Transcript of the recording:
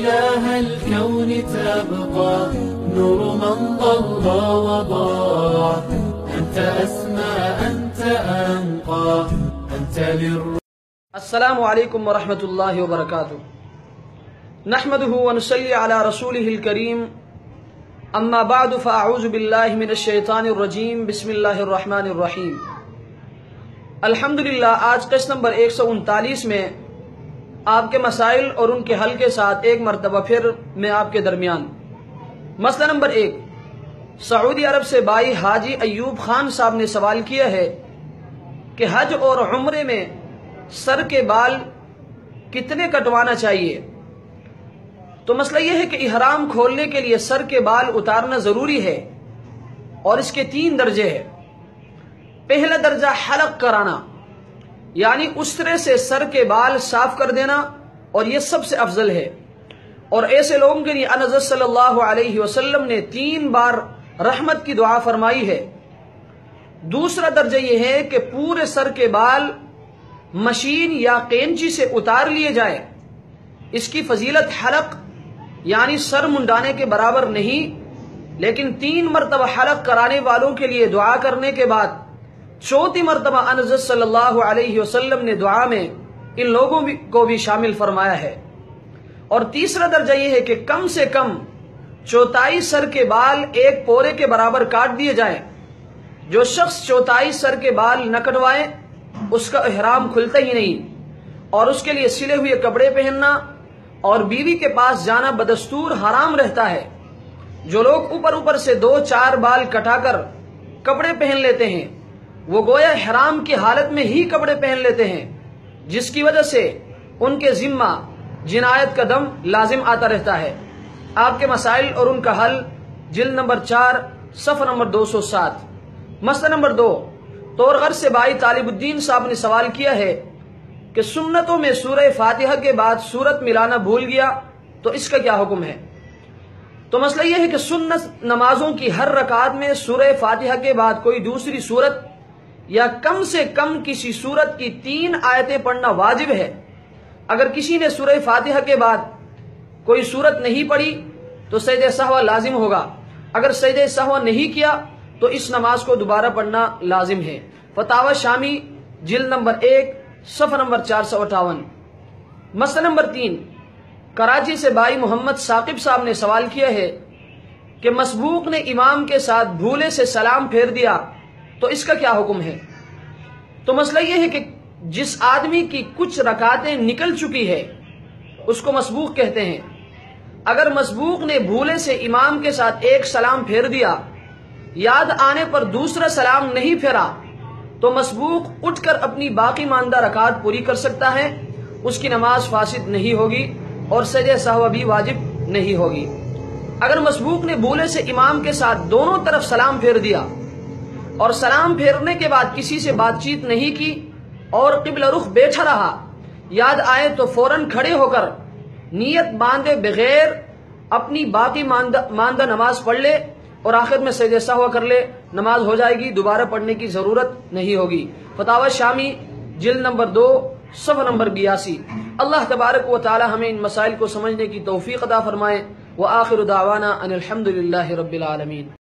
إله الكون تبقى نور من ضل وضاع. أنت أسمى أنت أنقى أنت السلام علیکم ورحمۃ اللہ وبرکاتہ. نحمده ونصلی علی رسوله الکریم. اما بعد فاعوذ باللہ من الشیطان الرجیم. بسم اللہ الرحمن الرحیم. الحمدللہ آج قسط نمبر 139 میں آپ کے مسائل اور ان کے حل کے ساتھ ایک مرتبہ پھر میں آپ کے درمیان. مسئلہ نمبر 1. سعودی عرب سے بھائی حاجی ایوب خان صاحب نے سوال کیا ہے کہ حج اور عمرے میں سر کے بال کتنے کٹوانا چاہیے؟ تو مسئلہ یہ ہے کہ احرام کھولنے کے لیے سر کے بال اتارنا ضروری ہے اور اس کے 3 درجے ہیں. پہلا درجہ حلق کرانا، یعنی اسرے سے سر کے بال صاف کر دینا، اور یہ سب سے افضل ہے. اور ایسے لوگوں کے لیے حضرت صلی اللہ علیہ وسلم نے 3 بار رحمت کی دعا فرمائی ہے. دوسرا درجہ یہ ہے کہ پورے سر کے بال مشین یا قینچی سے اتار لیے جائے. اس کی فضیلت حلق یعنی سر منڈانے کے برابر نہیں، لیکن 3 مرتبہ حلق کرانے والوں کے لیے دعا کرنے کے بعد 4تھی مرتبہ حضرت صلی اللہ علیہ وسلم نے دعا میں ان لوگوں کو بھی شامل فرمایا ہے. اور تیسرا درجہ یہ ہے کہ کم سے کم 4تھائی سر کے بال ایک پورے کے برابر کاٹ دیے جائیں. جو شخص 4تھائی سر کے بال نہ کٹوائے اس کا احرام کھلتا ہی نہیں، اور اس کے لیے سلے ہوئے کپڑے پہننا اور بیوی کے پاس جانا بدستور حرام رہتا ہے. جو لوگ اوپر سے 2-4 بال کٹا کر کپڑے پہن لیتے ہیں وہ گویا احرام کی حالت میں ہی کپڑے پہن لیتے ہیں، جس کی وجہ سے ان کے ذمہ جنایت کا دم لازم آتا رہتا ہے. آپ کے مسائل اور ان کا حل جلد نمبر 4 صفحہ نمبر 207. مسئلہ نمبر 2. طورغر سے بھائی طالب الدین صاحب نے سوال کیا ہے کہ سنتوں میں سورہ فاتحہ کے بعد سورت ملانا بھول گیا تو اس کا کیا حکم ہے؟ تو مسئلہ یہ ہے کہ سنت نمازوں کی ہر رکعت میں سورہ فاتحہ کے بعد کوئی دوسری سورت یا کم سے کم کسی سورت کی 3 آیتیں پڑھنا واجب ہے. اگر کسی نے سورہ فاتحہ کے بعد کوئی سورت نہیں پڑھی تو سجدہ سہو لازم ہوگا. اگر سجدہ سہو نہیں کیا تو اس نماز کو دوبارہ پڑھنا لازم ہے. فتاوی شامی جلد نمبر 1 صفحہ نمبر 458. مسئلہ نمبر 3. کراچی سے بھائی محمد ثاقب صاحب نے سوال کیا ہے کہ مسبوق نے امام کے ساتھ بھولے سے سلام پھیر دیا تو اس کا کیا حکم ہے؟ تو مسئلہ یہ ہے کہ جس آدمی کی کچھ رکعتیں نکل چکی ہے اس کو مسبوق کہتے ہیں. اگر مسبوق نے بھولے سے امام کے ساتھ ایک سلام پھیر دیا، یاد آنے پر دوسرا سلام نہیں پھیرا، تو مسبوق اٹھ کر اپنی باقی ماندہ رکعت پوری کر سکتا ہے. اس کی نماز فاسد نہیں ہوگی اور سجدہ سہو بھی واجب نہیں ہوگی. اگر مسبوق نے بھولے سے امام کے ساتھ دونوں طرف سلام پھیر دیا اور سلام پھیرنے کے بعد کسی سے بات چیت نہیں کی اور قبلہ رخ بیٹھا رہا، یاد آئے تو فوراً کھڑے ہو کر نیت باندھے بغیر اپنی باقی ماندہ نماز پڑھ لے اور آخر میں سجدہ سہو کر لے، نماز ہو جائے گی، دوبارہ پڑھنے کی ضرورت نہیں ہوگی. فتاوی شامی جلد نمبر 2 صفحہ نمبر 82. اللہ تبارک و تعالی ہمیں ان مسائل کو سمجھنے کی توفیق عطا فرمائے. وآخر دعوانا ان الحمد للہ رب العالمین.